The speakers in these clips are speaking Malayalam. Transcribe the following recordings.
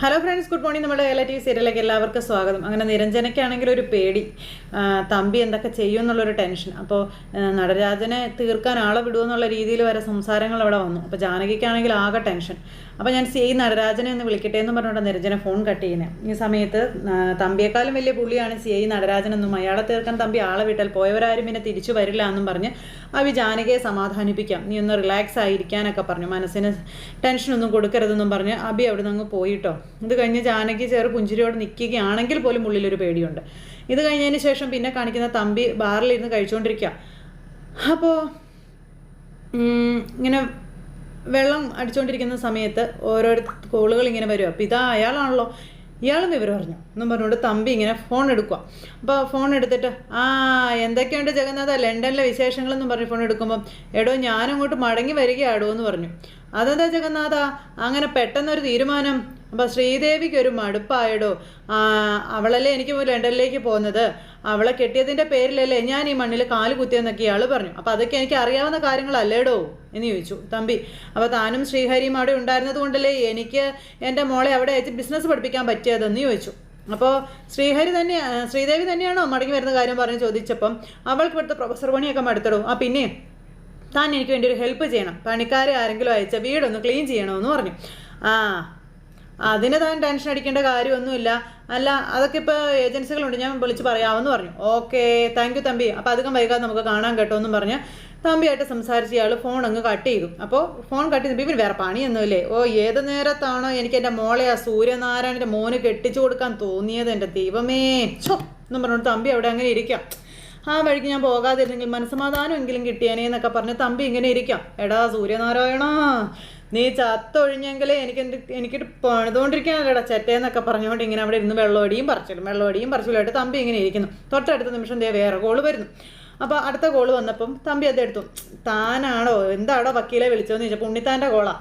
Hello friends, good morning. നമ്മുടെ കേരള TV സീരിയലിലേക്ക് എല്ലാവർക്കും സ്വാഗതം. അങ്ങനെ നിരഞ്ജനയ്ക്കാണെങ്കിൽ ഒരു പേടി, തമ്പി എന്തൊക്കെ ചെയ്യും എന്നുള്ളൊരു ടെൻഷൻ. അപ്പോൾ നടരാജനെ തീർക്കാൻ ആളെ വിടുമെന്നുള്ള രീതിയിൽ വരെ സംസാരങ്ങൾ അവിടെ വന്നു. അപ്പോൾ ജാനകിക്കാണെങ്കിൽ ആകെ ടെൻഷൻ. അപ്പോൾ ഞാൻ ഈ നടരാജനെ ഒന്ന് വിളിക്കട്ടെ എന്ന് പറഞ്ഞുകൊണ്ട് നിരഞ്ജന ഫോൺ കട്ട് ചെയ്യുന്നത്. ഈ സമയത്ത് തമ്പിയേക്കാളും വലിയ പുള്ളിയാണ് നടരാജനെന്നും അയാളെ തീർക്കാൻ തമ്പി ആളെ വിട്ടാൽ പോയവരാരും പിന്നെ തിരിച്ചു വരില്ല എന്നും പറഞ്ഞ് അവി ജാനകിയെ സമാധാനിപ്പിക്കാം, നീ ഒന്ന് റിലാക്സ് ആയിരിക്കാനൊക്കെ പറഞ്ഞു, മനസ്സിന് ടെൻഷനൊന്നും കൊടുക്കരുതെന്നും പറഞ്ഞ് അബി അവിടെ നിന്ന് അങ്ങ് പോയിട്ടോ. ഇത് കഴിഞ്ഞ് ജാനകി ചെറു പുഞ്ചിരിയോട് നിൽക്കുകയാണെങ്കിൽ പോലും ഉള്ളിലൊരു പേടിയുണ്ട്. ഇത് കഴിഞ്ഞതിന് ശേഷം പിന്നെ കാണിക്കുന്ന തമ്പി ബാറിലിരുന്ന് കഴിച്ചുകൊണ്ടിരിക്കുക. അപ്പോൾ ഇങ്ങനെ വെള്ളം അടിച്ചുകൊണ്ടിരിക്കുന്ന സമയത്ത് ഓരോരോ കോളുകൾ ഇങ്ങനെ വരും. അപ്പോൾ ഇതാ അയാളാണല്ലോ, ഇയാളും വിവരം അറിഞ്ഞു എന്നും പറഞ്ഞുകൊണ്ട് തമ്പി ഇങ്ങനെ ഫോൺ എടുക്കുക. അപ്പോൾ ഫോൺ എടുത്തിട്ട് എന്തൊക്കെയുണ്ട് ജഗന്നാഥ ലണ്ടനിലെ വിശേഷങ്ങളെന്നും പറഞ്ഞ് ഫോൺ എടുക്കുമ്പം, എടോ ഞാനങ്ങോട്ട് മടങ്ങി വരികയാടോ എന്ന് പറഞ്ഞു. അതെന്താ ജഗന്നാഥ അങ്ങനെ പെട്ടെന്നൊരു തീരുമാനം? അപ്പോൾ ശ്രീദേവിക്ക് ഒരു മടുപ്പായടോ, അവളല്ലേ എനിക്ക് ലണ്ടനിലേക്ക് പോകുന്നത്, അവളെ കെട്ടിയതിൻ്റെ പേരിലല്ലേ ഞാൻ ഈ മണ്ണിൽ കാല് കുത്തിയെന്നൊക്കെ ഇയാൾ പറഞ്ഞു. അപ്പോൾ അതൊക്കെ എനിക്ക് അറിയാവുന്ന കാര്യങ്ങളല്ലേടോ എന്ന് ചോദിച്ചു തമ്പി. അപ്പോൾ താനും ശ്രീഹരിയും അവിടെ ഉണ്ടായിരുന്നത് കൊണ്ടല്ലേ എനിക്ക് എൻ്റെ മോളെ അവിടെ അയച്ച് ബിസിനസ് പഠിപ്പിക്കാൻ പറ്റിയതെന്ന് ചോദിച്ചു. അപ്പോൾ ശ്രീദേവി തന്നെയാണോ മടങ്ങി വരുന്ന കാര്യം പറഞ്ഞ് ചോദിച്ചപ്പം, അവൾക്ക് ഇവിടുത്തെ പ്രൊഫസർ പണിയൊക്കെ മടുത്തടോ, പിന്നെ താൻ എനിക്ക് വേണ്ടി ഒരു ഹെൽപ്പ് ചെയ്യണം, പണിക്കാരെ ആരെങ്കിലും അയച്ച വീടൊന്ന് ക്ലീൻ ചെയ്യണമെന്ന് പറഞ്ഞു. അതിന് താൻ ടെൻഷൻ അടിക്കേണ്ട കാര്യമൊന്നുമില്ല, അല്ല അതൊക്കെ ഇപ്പോൾ ഏജൻസികളുണ്ട്, ഞാൻ വിളിച്ച് പറയാമെന്ന് പറഞ്ഞു. ഓക്കെ, താങ്ക് യു തമ്പി, അപ്പോൾ അധികം വൈകാതെ നമുക്ക് കാണാൻ കേട്ടോ എന്നും പറഞ്ഞ് തമ്പിയായിട്ട് സംസാരിച്ച് ഇയാൾ ഫോൺ അങ്ങ് കട്ട് ചെയ്തു. അപ്പോൾ ഫോൺ കട്ട് ചെയ്തപ്പോൾ ഇവർ വേറെ പണിയൊന്നുമില്ലേ, ഏത് നേരത്താണോ എനിക്ക് എൻ്റെ മോളെ സൂര്യനാരായണൻ്റെ മോന് കെട്ടിച്ചു കൊടുക്കാൻ തോന്നിയത്, എൻ്റെ ദൈവമേ എന്നും പറഞ്ഞുകൊണ്ട് തമ്പി അവിടെ അങ്ങനെ ഇരിക്കാം. ആ വഴിക്ക് ഞാൻ പോകാതിരുന്നെങ്കിൽ മനസ്സമാധാനം എങ്കിലും കിട്ടിയേനെ എന്നൊക്കെ പറഞ്ഞ് തമ്പി ഇങ്ങനെ ഇരിക്കാം. എടാ സൂര്യനാരായണ, നീ ചത്തൊഴിഞ്ഞെങ്കിലേ എനിക്കിട്ട് പണിതുകൊണ്ടിരിക്കാനല്ലേടാ ചെറ്റേന്നൊക്കെ പറഞ്ഞുകൊണ്ട് ഇങ്ങനെ അവിടെ ഇരുന്ന് വെള്ളമടിയും പറിച്ചിലുമായിട്ട് തമ്പി ഇങ്ങനെ ഇരിക്കുന്നു. തൊട്ടടുത്ത നിമിഷം വേറെ കോള് വരുന്നു. അപ്പോൾ അടുത്ത കോള് വന്നപ്പം തമ്പി അതെടുത്തു. താനാണോ, എന്താണോ വക്കീലെ വിളിച്ചതെന്ന് ചോദിച്ചപ്പോൾ ഉണ്ണിത്താൻ്റെ കോളാ.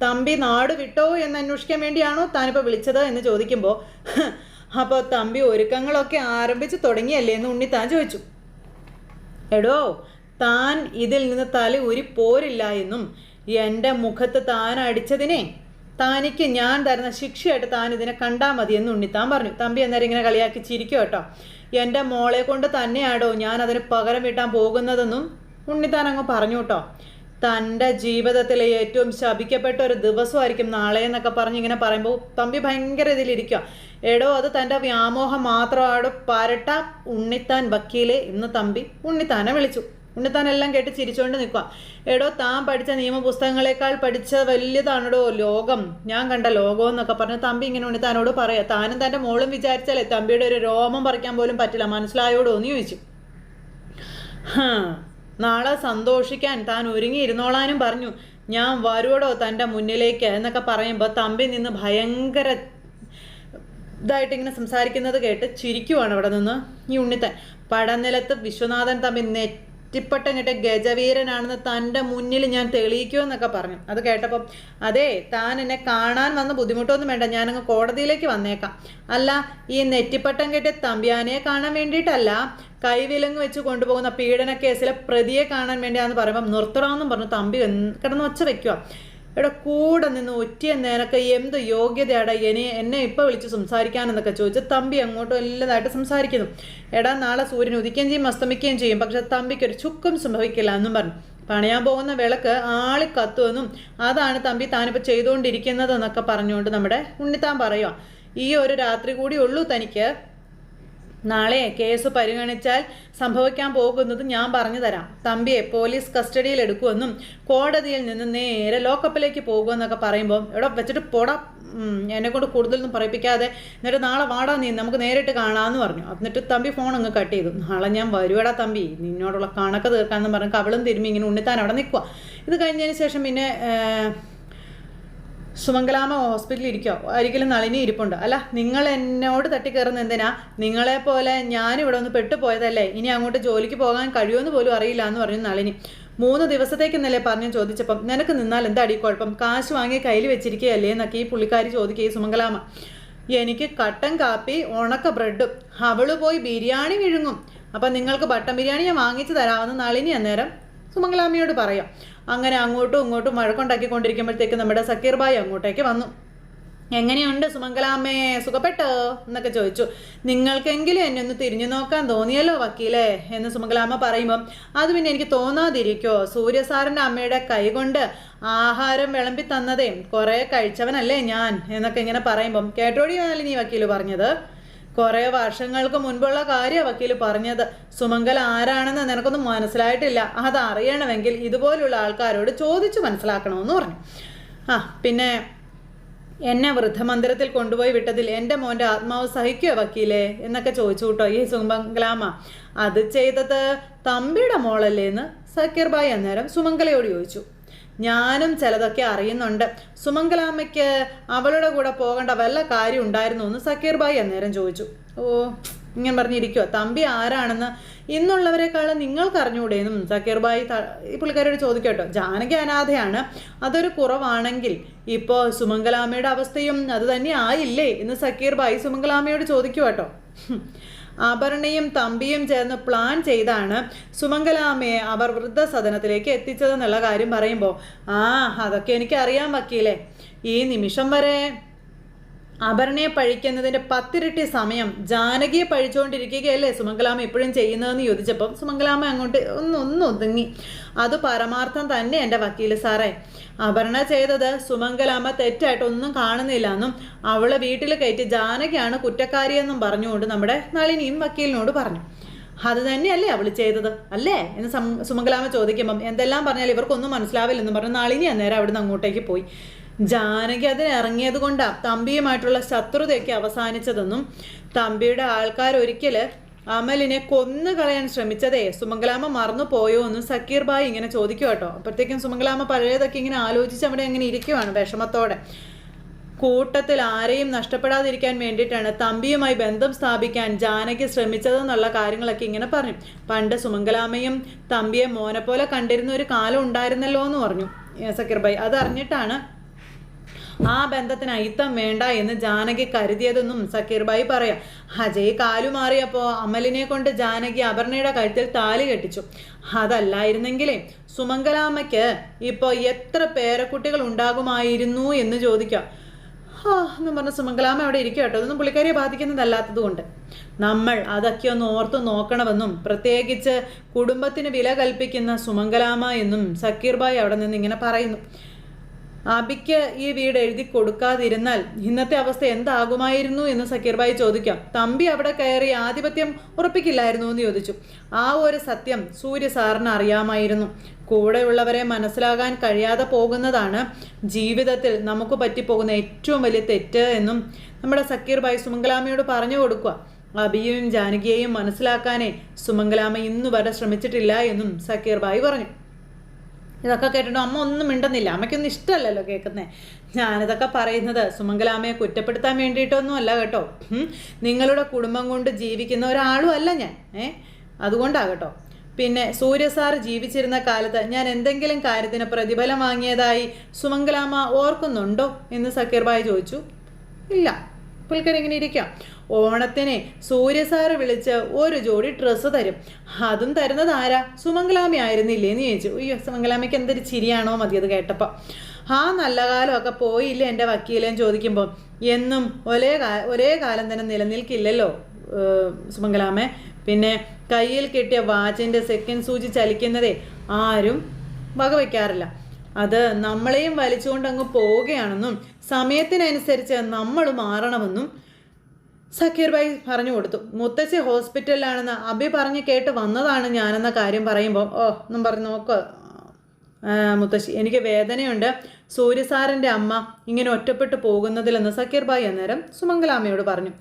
തമ്പി നാട് വിട്ടോ എന്ന് അന്വേഷിക്കാൻ വേണ്ടിയാണോ താനിപ്പോൾ വിളിച്ചത് എന്ന് ചോദിക്കുമ്പോൾ, അപ്പോൾ തമ്പി ഒരുക്കങ്ങളൊക്കെ ആരംഭിച്ച് തുടങ്ങിയല്ലേ എന്ന് ഉണ്ണിത്താൻ ചോദിച്ചു. എടോ, താൻ ഇതിൽ നിന്ന് തല ഊരി പോരില്ല എന്നും എൻ്റെ മുഖത്ത് താൻ അടിച്ചതിനെ താനിക്ക് ഞാൻ തരുന്ന ശിക്ഷയായിട്ട് താൻ ഇതിനെ കണ്ടാൽ മതി എന്ന് ഉണ്ണിത്താൻ പറഞ്ഞു. തമ്പി അന്നേരം ഇങ്ങനെ കളിയാക്കി ചിരിക്കും കേട്ടോ. എൻ്റെ മോളെ കൊണ്ട് തന്നെയാടോ ഞാൻ അതിന് പകരം വീട്ടാൻ പോകുന്നതെന്നും ഉണ്ണിത്താൻ അങ്ങ് പറഞ്ഞു കേട്ടോ. തൻ്റെ ജീവിതത്തിലെ ഏറ്റവും ശപിക്കപ്പെട്ട ഒരു ദിവസമായിരിക്കും നാളെ എന്നൊക്കെ പറഞ്ഞ് ഇങ്ങനെ പറയുമ്പോൾ തമ്പി ഭയങ്കര ഇതിലിരിക്കുക. എടോ, അത് തൻ്റെ വ്യാമോഹം മാത്രമാണ് പരട്ട ഉണ്ണിത്താൻ വക്കീലെ ഇന്ന് തമ്പി ഉണ്ണിത്താനെ വിളിച്ചു. ഉണ്ണിത്താനെല്ലാം കേട്ട് ചിരിച്ചുകൊണ്ട് നിൽക്കുക. എടോ, താൻ പഠിച്ച നിയമപുസ്തകങ്ങളെക്കാൾ പഠിച്ച വലിയതാണോ ലോകം, ഞാൻ കണ്ട ലോകം എന്നൊക്കെ പറഞ്ഞ് തമ്പി ഇങ്ങനെ ഉണ്ണിത്താനോട് പറയാം. താനും തൻ്റെ മോളും വിചാരിച്ചാലേ തമ്പിയുടെ ഒരു രോമം പറിക്കാൻ പോലും പറ്റില്ല, മനസ്സിലായോടോ എന്ന് ചോദിച്ചു. നാളെ സന്തോഷിക്കാൻ താൻ ഒരുങ്ങിയിരുന്നോളാനും പറഞ്ഞു, ഞാൻ വരുവടോ തൻ്റെ മുന്നിലേക്ക് എന്നൊക്കെ പറയുമ്പോൾ തമ്പി നിന്ന് ഭയങ്കര ഇതായിട്ട് ഇങ്ങനെ സംസാരിക്കുന്നത് കേട്ട് ചിരിക്കുവാണ് അവിടെ നിന്ന് ഈ ഉണ്ണിത്താൻ. പടനിലത്ത് വിശ്വനാഥൻ തമ്പി നെറ്റിപ്പട്ടം കേട്ട് ഗജവീരനാണെന്ന് തൻ്റെ മുന്നിൽ ഞാൻ തെളിയിക്കുമെന്നൊക്കെ പറഞ്ഞു. അത് കേട്ടപ്പം, അതെ താൻ എന്നെ കാണാൻ വന്ന് ബുദ്ധിമുട്ടൊന്നും വേണ്ട, ഞാനങ്ങ് കോടതിയിലേക്ക് വന്നേക്കാം. അല്ല, ഈ നെറ്റിപ്പട്ടം കേട്ട് തമ്പ്യാനെ കാണാൻ വേണ്ടിയിട്ടല്ല, കൈവിലങ്ങ് വെച്ച് കൊണ്ടുപോകുന്ന പീഡന കേസിലെ പ്രതിയെ കാണാൻ വേണ്ടിയാന്ന് പറയുമ്പം നിർത്തണമെന്നും പറഞ്ഞു തമ്പി കിടന്ന് ഒച്ച വെക്കുക. എടാ, കൂടെ നിന്ന് ഒറ്റിയ നിനക്ക് എന്ത് യോഗ്യതയാടാ എന്നെ ഇപ്പോൾ വിളിച്ച് സംസാരിക്കാനെന്നൊക്കെ ചോദിച്ച് തമ്പി അങ്ങോട്ടും എല്ലാതായിട്ട് സംസാരിക്കുന്നു. എടാ, നാളെ സൂര്യൻ ഉദിക്കുകയും ചെയ്യും അസ്തമിക്കുകയും ചെയ്യും, പക്ഷെ തമ്പിക്കൊരു ചുക്കും സംഭവിക്കില്ല എന്നും പറഞ്ഞു. പണിയാൻ പോകുന്ന വിളക്ക് ആളി കത്തുമെന്നും അതാണ് തമ്പി താനിപ്പോൾ ചെയ്തുകൊണ്ടിരിക്കുന്നതെന്നൊക്കെ പറഞ്ഞുകൊണ്ട് നമ്മുടെ ഉണ്ണിത്താൻ പറയുക. ഈ ഒരു രാത്രി കൂടി ഉള്ളൂ തനിക്ക്, നാളെ കേസ് പരിഗണിച്ചാൽ സംഭവിക്കാൻ പോകുന്നത് ഞാൻ പറഞ്ഞു തരാം. തമ്പിയെ പോലീസ് കസ്റ്റഡിയിൽ എടുക്കുമെന്നും കോടതിയിൽ നിന്ന് നേരെ ലോക്കപ്പിലേക്ക് പോകുമെന്നൊക്കെ പറയുമ്പോൾ, ഇവിടെ വെച്ചിട്ട് പോടാ, എന്നെക്കൊണ്ട് കൂടുതലൊന്നും പറയിപ്പിക്കാതെ, എന്നിട്ട് നാളെ വാടാ നീ, നമുക്ക് നേരിട്ട് കാണാമെന്ന് പറഞ്ഞു. എന്നിട്ട് തമ്പി ഫോൺ അങ്ങ് കട്ട് ചെയ്തു. നാളെ ഞാൻ വരുവടാ തമ്പി, നിന്നോടുള്ള കണക്ക് തീർക്കാമെന്ന് പറഞ്ഞ് കവളും തിരുമ്മി ഇങ്ങനെ ഉണ്ണിത്താൻ അവിടെ നിൽക്കുക. ഇത് കഴിഞ്ഞതിന് ശേഷം പിന്നെ സുമംഗലാമ ഹോസ്പിറ്റലിൽ ഇരിക്കോ, ഒരിക്കലും നളിനി ഇരിപ്പുണ്ട്. അല്ല, നിങ്ങൾ എന്നോട് തട്ടിക്കയറുന്ന എന്തിനാ, നിങ്ങളെപ്പോലെ ഞാനിവിടെ ഒന്ന് പെട്ടുപോയതല്ലേ, ഇനി അങ്ങോട്ട് ജോലിക്ക് പോകാൻ കഴിയുമെന്ന് പോലും അറിയില്ല എന്ന് പറഞ്ഞു നളിനി. 3 ദിവസത്തേക്കെന്നല്ലേ പറഞ്ഞു ചോദിച്ചപ്പം, നിനക്ക് നിന്നാൽ എന്താ അടി കുഴപ്പം, കാശ് വാങ്ങി കയ്യിൽ വെച്ചിരിക്കുകയല്ലേ എന്നൊക്കെ ഈ പുള്ളിക്കാരി ചോദിക്കുക. സുമംഗലാമ, എനിക്ക് കട്ടൻ കാപ്പി ഉണക്ക ബ്രെഡും, അവള് പോയി ബിരിയാണി വിഴുങ്ങും, അപ്പം നിങ്ങൾക്ക് ബട്ടൻ ബിരിയാണി ഞാൻ വാങ്ങിച്ചു തരാമെന്ന് നളിനി അന്നേരം സുമംഗലാമ്മയോട് പറയാം. അങ്ങനെ അങ്ങോട്ടും ഇങ്ങോട്ടും വഴക്കുണ്ടാക്കിക്കൊണ്ടിരിക്കുമ്പോഴത്തേക്ക് നമ്മുടെ സക്കീർ ഭായ് അങ്ങോട്ടേക്ക് വന്നു. എങ്ങനെയുണ്ട് സുമംഗലാമ്മേ, സുഖപ്പെട്ടോ എന്നൊക്കെ ചോദിച്ചു. നിങ്ങൾക്കെങ്കിലും എന്നെ ഒന്ന് തിരിഞ്ഞു നോക്കാൻ തോന്നിയല്ലോ വക്കീലേ എന്ന് സുമംഗലാമ്മ പറയുമ്പം അത് പിന്നെ എനിക്ക് തോന്നാതിരിക്കോ? സൂര്യസാറിൻ്റെ അമ്മയുടെ കൈ കൊണ്ട് ആഹാരം വിളമ്പി തന്നതേ കുറേ കഴിച്ചവനല്ലേ ഞാൻ എന്നൊക്കെ ഇങ്ങനെ പറയുമ്പം കേട്ടോടി നീ വക്കീല് പറഞ്ഞത് കുറേ വർഷങ്ങൾക്ക് മുൻപുള്ള കാര്യമാണ് വക്കീൽ പറഞ്ഞത്. സുമംഗല ആരാണെന്ന് നിനക്കൊന്നും മനസ്സിലായിട്ടില്ല. അതറിയണമെങ്കിൽ ഇതുപോലുള്ള ആൾക്കാരോട് ചോദിച്ചു മനസ്സിലാക്കണമെന്ന് പറഞ്ഞു. പിന്നെ എന്നെ വൃദ്ധമന്ദിരത്തിൽ കൊണ്ടുപോയി വിട്ടതിൽ എൻ്റെ മോൻ്റെ ആത്മാവ് സഹിക്കുമോ വക്കീലേ എന്നൊക്കെ ചോദിച്ചു കേട്ടോ ഈ സുമംഗലാമ്മ. അത് ചെയ്തത് തമ്പിയുടെ മോളല്ലേ എന്ന് സക്കീർ ഭായ് അന്നേരം സുമംഗലയോട് ചോദിച്ചു. ഞാനും ചിലതൊക്കെ അറിയുന്നുണ്ട്. സുമംഗലാമ്മയ്ക്ക് അവളുടെ കൂടെ പോകേണ്ട വല്ല കാര്യം ഉണ്ടായിരുന്നു എന്ന് സക്കീർ ഭായ് അന്നേരം ചോദിച്ചു. ഓ, ഇങ്ങനെ പറഞ്ഞിരിക്കുമോ? തമ്പി ആരാണെന്ന് ഇന്നുള്ളവരെക്കാളും നിങ്ങൾക്ക് അറിഞ്ഞുകൂടെയെന്നും സക്കീർ ഭായ് ഈ പുള്ളിക്കാരോട് ചോദിക്കട്ടോ. ജാനകി അനാഥയാണ്, അതൊരു കുറവാണെങ്കിൽ ഇപ്പോൾ സുമംഗലാമ്മയുടെ അവസ്ഥയും അത് തന്നെ ആയില്ലേ എന്ന് സക്കീർ ഭായ് സുമംഗലാമ്മയോട് ചോദിക്കുവാട്ടോ. അപർണയും തമ്പിയും ചേർന്ന് പ്ലാൻ ചെയ്താണ് സുമംഗലാമ്മയെ അവർ വൃദ്ധസദനത്തിലേക്ക് എത്തിച്ചതെന്നുള്ള കാര്യം പറയുമ്പോൾ അതൊക്കെ എനിക്കറിയാം വക്കീലേ. ഈ നിമിഷം വരെ അപർണയെ പഴിക്കുന്നതിൻ്റെ 10 ഇരട്ടി സമയം ജാനകിയെ പഴിച്ചുകൊണ്ടിരിക്കുകയല്ലേ സുമംഗലാമ്മ ഇപ്പോഴും ചെയ്യുന്നതെന്ന് ചോദിച്ചപ്പം സുമംഗലാമ്മ അങ്ങോട്ട് ഒതുങ്ങി. അത് പരമാർത്ഥം തന്നെ എൻ്റെ വക്കീൽ സാറേ. അപർണ ചെയ്തത് സുമംഗലാമ്മ തെറ്റായിട്ടൊന്നും കാണുന്നില്ല എന്നും അവളെ വീട്ടിൽ കയറ്റി ജാനകിയാണ് കുറ്റക്കാരിയെന്നും പറഞ്ഞുകൊണ്ട് നമ്മുടെ നളിനിയും വക്കീലിനോട് പറഞ്ഞു. അത് തന്നെയല്ലേ അവൾ ചെയ്തത് അല്ലേ എന്ന് സുമംഗലാമ്മ ചോദിക്കുമ്പം എന്തെല്ലാം പറഞ്ഞാൽ ഇവർക്കൊന്നും മനസ്സിലാവില്ലെന്നും പറഞ്ഞു നളിനി അന്നേരം അവിടുന്ന് അങ്ങോട്ടേക്ക് പോയി. ജാനകി അതിനിറങ്ങിയത് കൊണ്ടാണ് തമ്പിയുമായിട്ടുള്ള ശത്രുതയൊക്കെ അവസാനിച്ചതെന്നും തമ്പിയുടെ ആൾക്കാർ ഒരിക്കൽ അമലിനെ കൊന്നു കളയാൻ ശ്രമിച്ചതേ സുമംഗലാമ്മ മറന്നു പോയോ എന്നും സക്കീർ ഭായ് ഇങ്ങനെ ചോദിക്കും കേട്ടോ. അപ്പോഴത്തേക്കും സുമംഗലാമ്മ പഴയതൊക്കെ ഇങ്ങനെ ആലോചിച്ച് അവിടെ അങ്ങനെ ഇരിക്കുവാണ് വിഷമത്തോടെ. കൂട്ടത്തിൽ ആരെയും നഷ്ടപ്പെടാതിരിക്കാൻ വേണ്ടിയിട്ടാണ് തമ്പിയുമായി ബന്ധം സ്ഥാപിക്കാൻ ജാനകി ശ്രമിച്ചതെന്നുള്ള കാര്യങ്ങളൊക്കെ ഇങ്ങനെ പറഞ്ഞു. പണ്ട് സുമംഗലാമ്മയും തമ്പിയെ മോനെ പോലെ കണ്ടിരുന്ന ഒരു കാലം ഉണ്ടായിരുന്നല്ലോ എന്ന് പറഞ്ഞു സക്കീർ ഭായ്. അതറിഞ്ഞിട്ടാണ് ആ ബന്ധത്തിന് അയിത്തം വേണ്ട എന്ന് ജാനകി കരുതിയതെന്നും സക്കീർ ഭായ് പറയാം. അജയ് കാലുമാറിയപ്പോൾ അമലിനെ കൊണ്ട് ജാനകി അപർണയുടെ കഴുത്തിൽ താലി കെട്ടിച്ചു. അതല്ലായിരുന്നെങ്കിലേ സുമംഗലാമ്മയ്ക്ക് ഇപ്പോൾ എത്ര പേരക്കുട്ടികൾ ഉണ്ടാകുമായിരുന്നു എന്ന് ചോദിക്കാം. എന്ന് പറഞ്ഞ സുമംഗലാമ്മ അവിടെ ഇരിക്കും കേട്ടോ. അതൊന്നും പുള്ളിക്കാരിയെ ബാധിക്കുന്നതല്ലാത്തത് കൊണ്ട് നമ്മൾ അതൊക്കെ ഒന്ന് ഓർത്ത് നോക്കണമെന്നും പ്രത്യേകിച്ച് കുടുംബത്തിന് വില കൽപ്പിക്കുന്ന സുമംഗലാമ്മ എന്നും സക്കീർ ഭായ് അവിടെ നിന്ന് ഇങ്ങനെ പറയുന്നു. അബിക്ക് ഈ വീട് എഴുതി കൊടുക്കാതിരുന്നാൽ ഇന്നത്തെ അവസ്ഥ എന്താകുമായിരുന്നു എന്ന് സക്കീർ ഭായ് ചോദിക്കാം. തമ്പി അവിടെ കയറി ആധിപത്യം ഉറപ്പിക്കില്ലായിരുന്നു എന്ന് ചോദിച്ചു. ആ ഒരു സത്യം സൂര്യ സാറിന് അറിയാമായിരുന്നു. കൂടെയുള്ളവരെ മനസ്സിലാകാൻ കഴിയാതെ പോകുന്നതാണ് ജീവിതത്തിൽ നമുക്ക് പറ്റിപ്പോകുന്ന ഏറ്റവും വലിയ തെറ്റ് എന്നും നമ്മുടെ സക്കീർ ഭായ് സുമംഗലാമ്മയോട് പറഞ്ഞു കൊടുക്കുക. അബിയെയും ജാനകിയെയും മനസ്സിലാക്കാനേ സുമംഗലാമ്മ ഇന്നുവരെ ശ്രമിച്ചിട്ടില്ല എന്നും സക്കീർ ഭായ് പറഞ്ഞു. ഇതൊക്കെ കേട്ടിട്ട് അമ്മ ഒന്നും മിണ്ടുന്നില്ല. അമ്മയ്ക്കൊന്നും ഇഷ്ടമല്ലല്ലോ കേൾക്കുന്നേ. ഞാനിതൊക്കെ പറയുന്നത് സുമംഗലാമ്മയെ കുറ്റപ്പെടുത്താൻ വേണ്ടിയിട്ടൊന്നും അല്ല കേട്ടോ. നിങ്ങളുടെ കുടുംബം കൊണ്ട് ജീവിക്കുന്ന ഒരാളും അല്ല ഞാൻ. അതുകൊണ്ടാകട്ടോ. പിന്നെ സൂര്യ സാർ ജീവിച്ചിരുന്ന കാലത്ത് ഞാൻ എന്തെങ്കിലും കാര്യത്തിന് പ്രതിഫലം വാങ്ങിയതായി സുമംഗലാമ്മ ഓർക്കുന്നുണ്ടോ എന്ന് സക്കീർ ഭായ് ചോദിച്ചു. ഇല്ല. പുള്ളിക്കാരി ഇങ്ങനെ ഇരിക്കാം. ഓണത്തിന് സൂര്യ സാറ് വിളിച്ച് ഒരു ജോഡി ഡ്രസ്സ് തരും. അതും തരുന്നത് ആരാ? സുമംഗലാമ്മ ആയിരുന്നില്ലേ എന്ന് ചോദിച്ചു. അയ്യോ, സുമംഗലാമ്മയ്ക്ക് എന്തൊരു ചിരിയാണോ മതി അത് കേട്ടപ്പോൾ. നല്ല കാലമൊക്കെ പോയില്ലേ എൻ്റെ വക്കീലേന്ന് ചോദിക്കുമ്പോൾ എന്നും ഒരേ കാലം തന്നെ നിലനിൽക്കില്ലല്ലോ സുമംഗലാമ്മേ. പിന്നെ കയ്യിൽ കിട്ടിയ വാച്ചിൻ്റെ സെക്കൻഡ് സൂചി ചലിക്കുന്നതേ ആരും വകവയ്ക്കാറില്ല. അത് നമ്മളെയും വലിച്ചുകൊണ്ട് അങ്ങ് പോവുകയാണെന്നും സമയത്തിനനുസരിച്ച് നമ്മൾ മാറണമെന്നും സക്കീർ ഭായ് പറഞ്ഞു കൊടുത്തു. മുത്തശ്ശി ഹോസ്പിറ്റലിലാണെന്ന് അബി പറഞ്ഞ് കേട്ട് വന്നതാണ് ഞാനെന്ന കാര്യം പറയുമ്പോൾ എന്നും പറഞ്ഞു നോക്കുക മുത്തശ്ശി, എനിക്ക് വേദനയുണ്ട് സൂര്യസാറിൻ്റെ അമ്മ ഇങ്ങനെ ഒറ്റപ്പെട്ടു പോകുന്നതിലെന്ന് സക്കീർ ഭായ് അന്നേരം സുമംഗലാമ്മയോട് പറഞ്ഞു.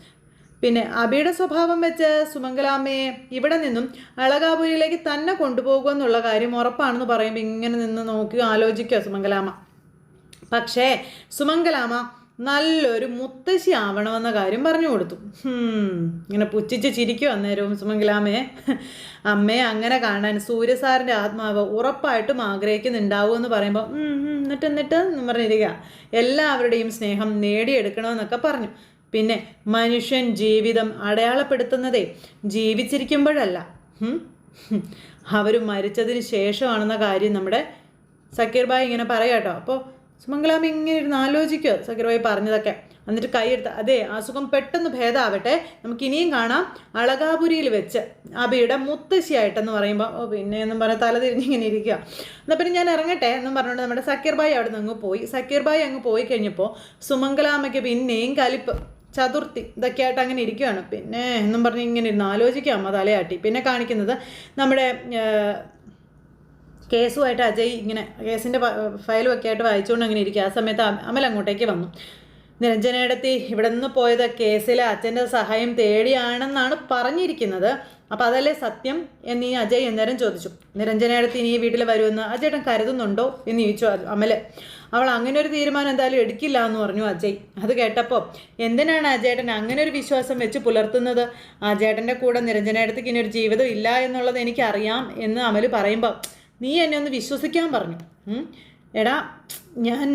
പിന്നെ അബിയുടെ സ്വഭാവം വെച്ച് സുമംഗലാമ്മയെ ഇവിടെ നിന്നും അളകാപുരിയിലേക്ക് തന്നെ കൊണ്ടുപോകുമെന്നുള്ള കാര്യം ഉറപ്പാണെന്ന് പറയുമ്പോൾ ഇങ്ങനെ നിന്ന് നോക്കി ആലോചിക്കുക സുമംഗലാമ്മ. പക്ഷേ സുമംഗലാമ്മ നല്ലൊരു മുത്തശ്ശി ആവണമെന്ന കാര്യം പറഞ്ഞു കൊടുത്തു. ഇങ്ങനെ പുച്ഛിച്ച് ചിരിക്കും അന്നേരവും സുമംഗലാമ്മയെ. അമ്മയെ അങ്ങനെ കാണാൻ സൂര്യസാറിൻ്റെ ആത്മാവ് ഉറപ്പായിട്ടും ആഗ്രഹിക്കുന്നുണ്ടാവുമെന്ന് പറയുമ്പോൾ എന്നിട്ട് പറഞ്ഞിരിക്കുക. എല്ലാവരുടെയും സ്നേഹം നേടിയെടുക്കണമെന്നൊക്കെ പറഞ്ഞു. പിന്നെ മനുഷ്യൻ ജീവിതം അടയാളപ്പെടുത്തുന്നതേ ജീവിച്ചിരിക്കുമ്പോഴല്ല, അവർ മരിച്ചതിന് ശേഷമാണെന്ന കാര്യം നമ്മുടെ സക്കീർ ഭായ് ഇങ്ങനെ പറയാം കേട്ടോ. അപ്പോൾ സുമംഗലാമ്മ ഇങ്ങനെ ഇരുന്ന് ആലോചിക്കുക സക്കീർബായി പറഞ്ഞതൊക്കെ. എന്നിട്ട് കൈയെടുത്ത്, അതെ അസുഖം പെട്ടെന്ന് ഭേദമാവട്ടെ, നമുക്ക് ഇനിയും കാണാം അളകാപുരിയിൽ വെച്ച് അബിയുടെ മുത്തശ്ശിയായിട്ടെന്ന് പറയുമ്പോൾ പിന്നെ എന്നും പറഞ്ഞ് തല തിരിഞ്ഞിങ്ങനെ ഇരിക്കുക. എന്നാൽ പിന്നെ ഞാൻ ഇറങ്ങട്ടെ എന്നും പറഞ്ഞുകൊണ്ട് നമ്മുടെ സക്കീർബായി അവിടെ നിന്ന് അങ്ങ് പോയി. സക്കീർബായി അങ്ങ് പോയി കഴിഞ്ഞപ്പോൾ സുമംഗലാമ്മയ്ക്ക് പിന്നെയും കലിപ്പ്, ചതുർത്ഥി ഇതൊക്കെ ആയിട്ട് അങ്ങനെ ഇരിക്കുകയാണ്. പിന്നെ എന്നും പറഞ്ഞ് ഇങ്ങനെ ഇരുന്ന് ആലോചിക്കുക അമ്മ തലയാട്ടി. പിന്നെ കാണിക്കുന്നത് നമ്മുടെ കേസുമായിട്ട് അജയ് ഇങ്ങനെ കേസിൻ്റെ ഫയലും ഒക്കെ ആയിട്ട് വായിച്ചുകൊണ്ട് അങ്ങനെ ഇരിക്കുക. ആ സമയത്ത് അമൽ അങ്ങോട്ടേക്ക് വന്നു. നിരഞ്ജനയിടത്തി ഇവിടെ നിന്ന് പോയത് കേസിലെ അച്ഛൻ്റെ സഹായം തേടിയാണെന്നാണ് പറഞ്ഞിരിക്കുന്നത്, അപ്പോൾ അതല്ലേ സത്യം എന്ന് ഈ അജയ് അന്നേരം ചോദിച്ചു. നിരഞ്ജനയിടത്തി ഇനി ഈ വീട്ടിൽ വരുമെന്ന് അജയേട്ടൻ കരുതുന്നുണ്ടോ എന്ന് ചോദിച്ചു അമൽ. അവൾ അങ്ങനെ ഒരു തീരുമാനം എന്തായാലും എടുക്കില്ല എന്ന് പറഞ്ഞു അജയ്. അത് കേട്ടപ്പോൾ എന്തിനാണ് അജയേട്ടൻ അങ്ങനെ ഒരു വിശ്വാസം വെച്ച് പുലർത്തുന്നത്? അജയേട്ടൻ്റെ കൂടെ നിരഞ്ജനയിടത്തേക്ക് ഇനി ഒരു ജീവിതം ഇല്ല എന്നുള്ളത് എനിക്കറിയാം എന്ന് അമൽ പറയുമ്പോൾ നീ എന്നെ ഒന്ന് വിശ്വസിക്കാൻ പറഞ്ഞു. എടാ, ഞാൻ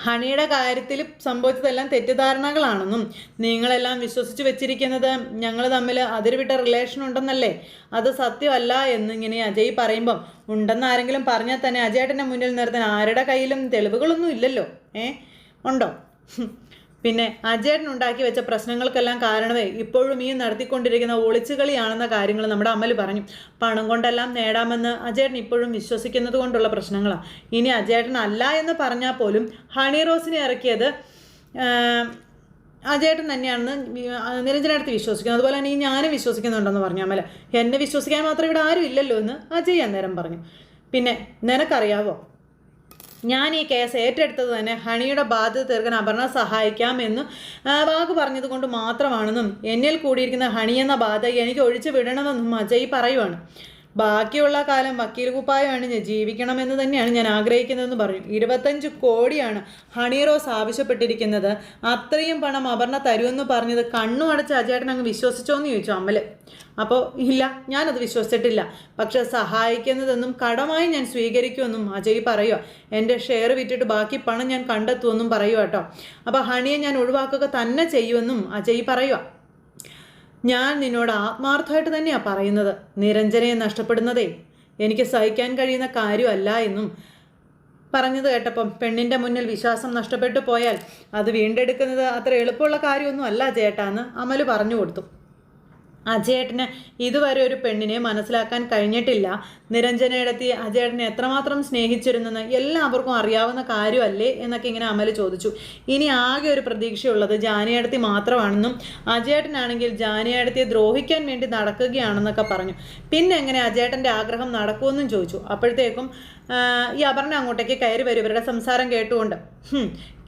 ഹണിയുടെ കാര്യത്തിൽ സംഭവിച്ചതെല്ലാം തെറ്റിദ്ധാരണകളാണെന്നും നിങ്ങളെല്ലാം വിശ്വസിച്ച് വെച്ചിരിക്കുന്നത് ഞങ്ങൾ തമ്മിൽ അതിരുവിട്ട റിലേഷൻ ഉണ്ടെന്നല്ലേ, അത് സത്യമല്ല എന്നിങ്ങനെ അജയ് പറയുമ്പം ഉണ്ടെന്ന് ആരെങ്കിലും പറഞ്ഞാൽ തന്നെ അജയേട്ടൻ്റെ മുന്നിൽ നിർത്താൻ ആരുടെ കയ്യിലും തെളിവുകളൊന്നും ഇല്ലല്ലോ. ഉണ്ടോ? പിന്നെ അജയേട്ടൻ ഉണ്ടാക്കി വെച്ച പ്രശ്നങ്ങൾക്കെല്ലാം കാരണമേ ഇപ്പോഴും ഈ നടത്തിക്കൊണ്ടിരിക്കുന്ന ഒളിച്ചുകളിയാണെന്ന കാര്യങ്ങൾ നമ്മുടെ അമൽ പറഞ്ഞു. പണം കൊണ്ടെല്ലാം നേടാമെന്ന് അജയേട്ടൻ ഇപ്പോഴും വിശ്വസിക്കുന്നത് കൊണ്ടുള്ള പ്രശ്നങ്ങളാണ്. ഇനി അജയേട്ടൻ അല്ല എന്ന് പറഞ്ഞാൽ പോലും ഹണി റോസിനെ ഇറക്കിയത് അജയേട്ടൻ തന്നെയാണെന്ന് നിരഞ്ജനടുത്ത് വിശ്വസിക്കുന്നു. അതുപോലെ തന്നെ ഈ ഞാനും വിശ്വസിക്കുന്നുണ്ടെന്ന് പറഞ്ഞു അമൽ. എന്നെ വിശ്വസിക്കാൻ മാത്രം ഇവിടെ ആരും ഇല്ലല്ലോ എന്ന് അജയ് അന്നേരം പറഞ്ഞു. പിന്നെ നിനക്കറിയാവോ, ഞാൻ ഈ കേസ് ഏറ്റെടുത്തത് തന്നെ ഹണിയുടെ ബാധ്യത തീർക്കാൻ അപർണ സഹായിക്കാമെന്ന് വാക്ക് പറഞ്ഞത് കൊണ്ട് മാത്രമാണെന്നും എന്നിൽ കൂടിയിരിക്കുന്ന ഹണി എന്ന ബാധ എനിക്ക് ഒഴിച്ചു വിടണമെന്നും അജയ് പറയുവാണ്. ബാക്കിയുള്ള കാലം വക്കീൽ കുപ്പായം അണിഞ്ഞ് ജീവിക്കണമെന്ന് തന്നെയാണ് ഞാൻ ആഗ്രഹിക്കുന്നതെന്ന് പറഞ്ഞു. 25 കോടിയാണ് ഹണി റോസ് ആവശ്യപ്പെട്ടിരിക്കുന്നത്. അത്രയും പണം അപർണ തരുമെന്ന് പറഞ്ഞത് കണ്ണു അടച്ച് അജയേട്ടൻ അങ്ങ് വിശ്വസിച്ചോന്ന് ചോദിച്ചു അമൽ. അപ്പോൾ ഇല്ല, ഞാനത് വിശ്വസിച്ചിട്ടില്ല, പക്ഷെ സഹായിക്കുന്നതെന്നും കടമായി ഞാൻ സ്വീകരിക്കുമെന്നും അജയ് പറയുക. എൻ്റെ ഷെയർ വിറ്റിട്ട് ബാക്കി പണം ഞാൻ കണ്ടെത്തുമെന്നും പറയുക കേട്ടോ. അപ്പോൾ ഹണിയെ ഞാൻ ഒഴിവാക്കുക തന്നെ ചെയ്യുമെന്നും അജയ് പറയുക. ഞാൻ നിന്നോട് ആത്മാർത്ഥമായിട്ട് തന്നെയാണ് പറയുന്നത്. നിരഞ്ജനയെ നഷ്ടപ്പെടുന്നതേ എനിക്ക് സഹിക്കാൻ കഴിയുന്ന കാര്യമല്ല എന്നും പറഞ്ഞത് കേട്ടപ്പം പെണ്ണിൻ്റെ മുന്നിൽ വിശ്വാസം നഷ്ടപ്പെട്ടു പോയാൽ അത് വീണ്ടെടുക്കുന്നത് അത്ര എളുപ്പമുള്ള കാര്യമൊന്നും അല്ല ചേട്ടാന്ന് അമൽ പറഞ്ഞു കൊടുത്തു. അജയേട്ടന് ഇതുവരെ ഒരു പെണ്ണിനെ മനസ്സിലാക്കാൻ കഴിഞ്ഞിട്ടില്ല. നിരഞ്ജനയിടത്തി അജയേട്ടനെ എത്രമാത്രം സ്നേഹിച്ചിരുന്നെന്ന് എല്ലാവർക്കും അറിയാവുന്ന കാര്യമല്ലേ എന്നൊക്കെ ഇങ്ങനെ അമൽ ചോദിച്ചു. ഇനി ആകെ ഒരു പ്രതീക്ഷയുള്ളത് ജാനയേടത്തി മാത്രമാണെന്നും അജയേട്ടനാണെങ്കിൽ ജാനയേടത്തിയെ ദ്രോഹിക്കാൻ വേണ്ടി നടക്കുകയാണെന്നൊക്കെ പറഞ്ഞു. പിന്നെ എങ്ങനെ അജയേട്ടൻ്റെ ആഗ്രഹം നടക്കുമെന്നും ചോദിച്ചു. അപ്പോഴത്തേക്കും ഈ അപർണ അങ്ങോട്ടേക്ക് കയറി വരും ഇവരുടെ സംസാരം കേട്ടുകൊണ്ട്.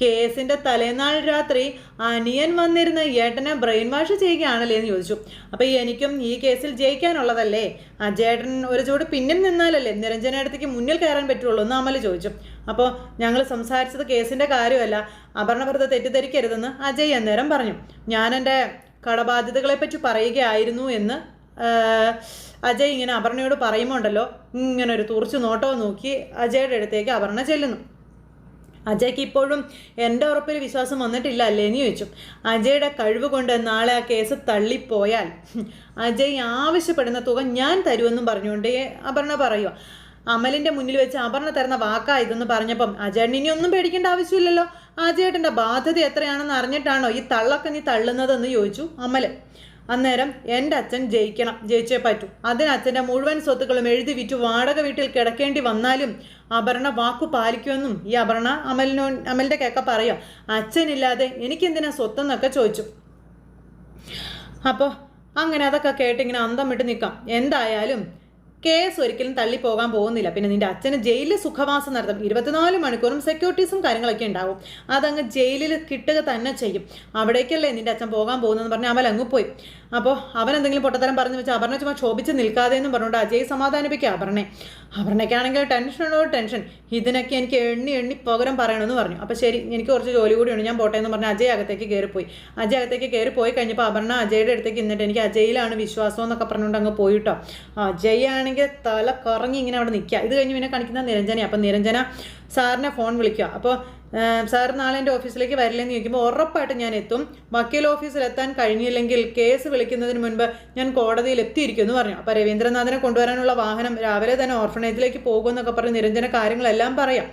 കേസിൻ്റെ തലേനാൾ രാത്രി അനിയൻ വന്നിരുന്ന ഏട്ടനെ ബ്രെയിൻ വാഷ് ചെയ്യുകയാണല്ലേ എന്ന് ചോദിച്ചു. അപ്പോൾ എനിക്കും ഈ കേസിൽ ജയിക്കാനുള്ളതല്ലേ, അജയേട്ടൻ ഒരു ചൂട് പിന്നും നിന്നാലല്ലേ നിരഞ്ജനയിടത്തേക്ക് മുന്നിൽ കയറാൻ പറ്റുള്ളൂ എന്ന് അമൽ ചോദിച്ചു. അപ്പോൾ ഞങ്ങൾ സംസാരിച്ചത് കേസിൻ്റെ കാര്യമല്ല, അപർണ വെറുതെ തെറ്റിദ്ധരിക്കരുതെന്ന് അജയ് അന്നേരം പറഞ്ഞു. ഞാൻ എൻ്റെ കടബാധ്യതകളെപ്പറ്റി പറയുകയായിരുന്നു എന്ന് അജയ് ഇങ്ങനെ അപർണയോട് പറയുമ്പോൾ ഉണ്ടല്ലോ ഇങ്ങനെ ഒരു തുറച്ചു നോട്ടവും നോക്കി അജയുടെ അടുത്തേക്ക് അപർണ ചെല്ലുന്നു. അജയ്ക്ക് ഇപ്പോഴും എൻ്റെ ഉറപ്പിൽ വിശ്വാസം വന്നിട്ടില്ല അല്ലേ എന്ന് ചോദിച്ചു. അജയുടെ കഴിവ് കൊണ്ട് നാളെ ആ കേസ് തള്ളിപ്പോയാൽ അജയ് ആവശ്യപ്പെടുന്ന തുക ഞാൻ തരുമെന്നും പറഞ്ഞുകൊണ്ട് അപർണ പറയുക. അമലിൻ്റെ മുന്നിൽ വെച്ച് അപർണ തരുന്ന വാക്കാ ഇതെന്ന് പറഞ്ഞപ്പം അജയേട്ടൻ ഇനി ഒന്നും പേടിക്കേണ്ട ആവശ്യമില്ലല്ലോ, അജയേട്ടൻ്റെ ബാധ്യത എത്രയാണെന്ന് അറിഞ്ഞിട്ടാണോ ഈ തള്ളൊക്കെ നീ തള്ളുന്നതെന്ന് ചോദിച്ചു അമൽ. അന്നേരം എൻ്റെ അച്ഛൻ ജയിക്കണം, ജയിച്ചേ പറ്റൂ. അതിന് അച്ഛൻ്റെ മുഴുവൻ സ്വത്തുക്കളും എഴുതി വിറ്റു വാടക വീട്ടിൽ കിടക്കേണ്ടി വന്നാലും അപർണ വാക്കു പാലിക്കുമെന്നും ഈ അപർണ അമലിൻ്റെ കേക്ക പറയുക. അച്ഛനില്ലാതെ എനിക്കെന്തിനാ സ്വത്തെന്നൊക്കെ ചോദിച്ചു. അപ്പോൾ അങ്ങനെ അതൊക്കെ കേട്ടിങ്ങനെ അന്തം വിട്ട് നിൽക്കാം. എന്തായാലും കേസ് ഒരിക്കലും തള്ളിപ്പോകാൻ പോകുന്നില്ല. പിന്നെ നിൻ്റെ അച്ഛന് ജയിലിൽ സുഖവാസം നടത്തും. 24 മണിക്കൂറും സെക്യൂരിറ്റീസും കാര്യങ്ങളൊക്കെ ഉണ്ടാവും. അതങ്ങ് ജയിലിൽ കിട്ടുക തന്നെ ചെയ്യും. അവിടേക്കല്ലേ നിൻ്റെ അച്ഛൻ പോകാൻ പോകുന്നതെന്ന് പറഞ്ഞ് അവൻ അങ്ങ് പോയി. അപ്പോൾ അവൻ എന്തെങ്കിലും പൊട്ടത്തരം പറഞ്ഞു വെച്ചാൽ അപർണ ചുമ്മാ ക്ഷോഭിച്ച് നിൽക്കാതെ എന്നും പറഞ്ഞുകൊണ്ട് അജയ് സമാധാനിപ്പിക്കുക അപർണയ്ക്കാണെങ്കിൽ ടെൻഷനോട് ടെൻഷൻ. ഇതിനൊക്കെ എനിക്ക് എണ്ണി പകരം പറയണമെന്ന് പറഞ്ഞു. അപ്പോൾ ശരി, എനിക്ക് കുറച്ച് ജോലി കൂടിയുണ്ട്, ഞാൻ പോട്ടെ എന്ന് പറഞ്ഞ് അജയ് അകത്തേക്ക് കയറിപ്പോയി. അജയ് അകത്തേക്ക് കയറിപ്പോയി കഴിഞ്ഞപ്പോൾ അപർണ അജയുടെ അടുത്തേക്ക് നിന്നിട്ട് എനിക്ക് അജയിലാണ് വിശ്വാസം എന്നൊക്കെ പറഞ്ഞുകൊണ്ട് അങ്ങ് പോയിട്ടോ. അജയ് ആണെങ്കിൽ തല കറങ്ങി ഇങ്ങനെ അവിടെ നിൽക്കുക. ഇത് കഴിഞ്ഞ് പിന്നെ കാണിക്കുന്ന നിരഞ്ജന. അപ്പം നിരഞ്ജന സാറിനെ ഫോൺ വിളിക്കുക. അപ്പോൾ സാർ നാളെ എൻ്റെ ഓഫീസിലേക്ക് വരില്ലെന്ന് ചോദിക്കുമ്പോൾ ഉറപ്പായിട്ടും ഞാൻ എത്തും. വക്കീൽ ഓഫീസിലെത്താൻ കഴിഞ്ഞില്ലെങ്കിൽ കേസ് വിളിക്കുന്നതിന് മുൻപ് ഞാൻ കോടതിയിൽ എത്തിയിരിക്കും എന്ന് പറഞ്ഞു. അപ്പോൾ രവീന്ദ്രനാഥിനെ കൊണ്ടുവരാനുള്ള വാഹനം രാവിലെ തന്നെ ഓർഫനേജിലേക്ക് പോകുമെന്നൊക്കെ പറഞ്ഞ് നിരഞ്ജന കാര്യങ്ങളെല്ലാം പറയാം.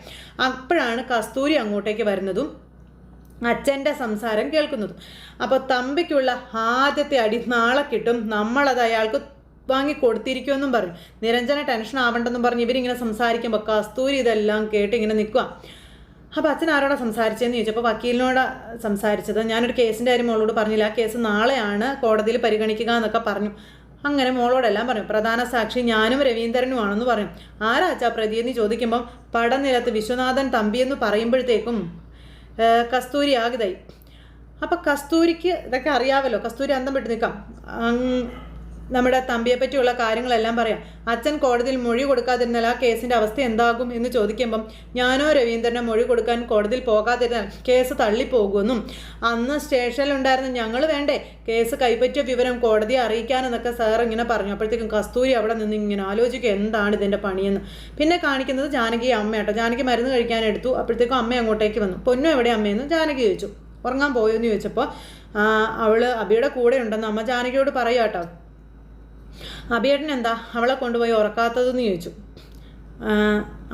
അപ്പോഴാണ് കസ്തൂരി അങ്ങോട്ടേക്ക് വരുന്നതും അച്ഛൻ്റെ സംസാരം കേൾക്കുന്നതും. അപ്പോൾ തമ്പിക്കുള്ള ആദ്യത്തെ അടി നാളെ കിട്ടും, നമ്മളത് അയാൾക്ക് വാങ്ങിക്കൊടുത്തിരിക്കുമെന്നും പറഞ്ഞു. നിരഞ്ജന ടെൻഷൻ ആവണ്ടെന്നും പറഞ്ഞ് ഇവരിങ്ങനെ സംസാരിക്കുമ്പോൾ കസ്തൂരി ഇതെല്ലാം കേട്ട് ഇങ്ങനെ നിൽക്കുക. അപ്പോൾ അച്ഛൻ ആരോടാ സംസാരിച്ചതെന്ന് ചോദിച്ചപ്പോൾ വക്കീലിനോട് സംസാരിച്ചത്. ഞാനൊരു കേസിൻ്റെ കാര്യം മോളോട് പറഞ്ഞില്ല, ആ കേസ് നാളെയാണ് കോടതിയിൽ പരിഗണിക്കുക എന്നൊക്കെ പറഞ്ഞു. അങ്ങനെ മോളോടെല്ലാം പറഞ്ഞു. പ്രധാന സാക്ഷി ഞാനും രവീന്ദ്രനുമാണെന്ന് പറഞ്ഞു. ആരാച്ചാ പ്രതിയെന്ന് ചോദിക്കുമ്പം പടനിലത്ത് വിശ്വനാഥൻ തമ്പിയെന്ന് പറയുമ്പോഴത്തേക്കും കസ്തൂരി ആകതായി. അപ്പം കസ്തൂരിക്ക് ഇതൊക്കെ അറിയാമല്ലോ, കസ്തൂരി അന്തം വിട്ട് നിൽക്കാം. നമ്മുടെ തമ്പിയെ പറ്റിയുള്ള കാര്യങ്ങളെല്ലാം പറയാം. അച്ഛൻ കോടതിയിൽ മൊഴി കൊടുക്കാതിരുന്നാൽ ആ കേസിൻ്റെ അവസ്ഥ എന്താകും എന്ന് ചോദിക്കുമ്പം ഞാനോ രവീന്ദ്രനെ മൊഴി കൊടുക്കാൻ കോടതിയിൽ പോകാതിരുന്നാൽ കേസ് തള്ളിപ്പോകുമെന്നും അന്ന് സ്റ്റേഷനിലുണ്ടായിരുന്ന ഞങ്ങൾ വേണ്ടേ കേസ് കൈപ്പറ്റിയ വിവരം കോടതിയെ അറിയിക്കാനെന്നൊക്കെ സാർ ഇങ്ങനെ പറഞ്ഞു. അപ്പോഴത്തേക്കും കസ്തൂരി അവിടെ നിന്ന് ഇങ്ങനെ ആലോചിക്കുക എന്താണ് ഇതിൻ്റെ പണിയെന്ന്. പിന്നെ കാണിക്കുന്നത് ജാനകി അമ്മയാട്ടോ. ജാനകി മരുന്ന് കഴിക്കാനെടുത്തു. അപ്പോഴത്തേക്കും അമ്മ അങ്ങോട്ടേക്ക് വന്നു. പൊന്നു എവിടെ അമ്മയെന്ന് ജാനകി ചോദിച്ചു. ഉറങ്ങാൻ പോയോ എന്ന് ചോദിച്ചപ്പോൾ അവൾ അബിയുടെ കൂടെ ഉണ്ടെന്ന് അമ്മ ജാനകിയോട് പറയുക കേട്ടോ. അബിയേട്ടൻ എന്താ അവളെ കൊണ്ടുപോയി ഉറക്കാത്തതെന്ന് ചോദിച്ചു.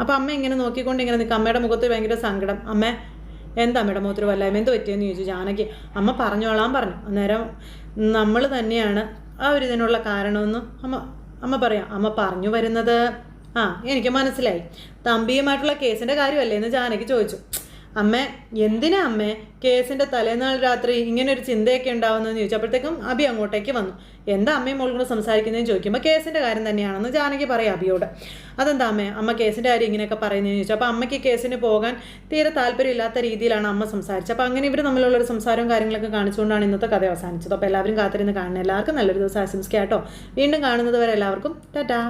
അപ്പം അമ്മ ഇങ്ങനെ നോക്കിക്കൊണ്ട് ഇങ്ങനെ നിൽക്കുക. അമ്മയുടെ മുഖത്ത് ഭയങ്കര സങ്കടം. അമ്മ എന്താ അമ്മയുടെ മുഖത്തൊരു വല്ലായ്മ എന്ത് പറ്റിയെന്ന് ചോദിച്ചു ജാനകി. അമ്മ പറഞ്ഞോളാൻ പറഞ്ഞു. അന്നേരം നമ്മൾ തന്നെയാണ് ആ ഒരു ഇതിനുള്ള കാരണമെന്ന് അമ്മ പറയാം. അമ്മ പറഞ്ഞു വരുന്നത് എനിക്ക് മനസ്സിലായി, തമ്പിയുമായിട്ടുള്ള കേസിൻ്റെ കാര്യമല്ലേ എന്ന് ജാനകി ചോദിച്ചു. അമ്മ എന്തിനാ അമ്മേ കേസിൻ്റെ തലേനാൾ രാത്രി ഇങ്ങനെ ഒരു ചിന്തയൊക്കെ ഉണ്ടാവുന്നതെന്ന് ചോദിച്ചപ്പോഴത്തേക്കും അബി അങ്ങോട്ടേക്ക് വന്നു. എന്താ അമ്മയും മോളും കൂടെ സംസാരിക്കുന്നതെന്ന് ചോദിക്കുമ്പോൾ കേസിൻ്റെ കാര്യം തന്നെയാണെന്ന് ജാനകി പറയാം അബിയോട്. അതെന്താ അമ്മ കേസിൻ്റെ കാര്യം ഇങ്ങനെയൊക്കെ പറയുന്നതെന്ന് ചോദിച്ചു. അപ്പോൾ അമ്മയ്ക്ക് കേസിന് പോകാൻ തീരെ താല്പര്യമില്ലാത്ത രീതിയിലാണ് അമ്മ സംസാരിച്ചത്. അപ്പോൾ അങ്ങനെ ഇവർ തമ്മിലുള്ളൊരു സംസാരവും കാര്യങ്ങളൊക്കെ കാണിച്ചുകൊണ്ടാണ് ഇന്നത്തെ കഥ അവസാനിച്ചത്. അപ്പോൾ എല്ലാവരും കാത്തിരുന്ന് കാണണം. എല്ലാവർക്കും നല്ലൊരു ദിവസം ആശംസിക്കാം കേട്ടോ. വീണ്ടും കാണുന്നത് വരെ എല്ലാവർക്കും ടാറ്റാ.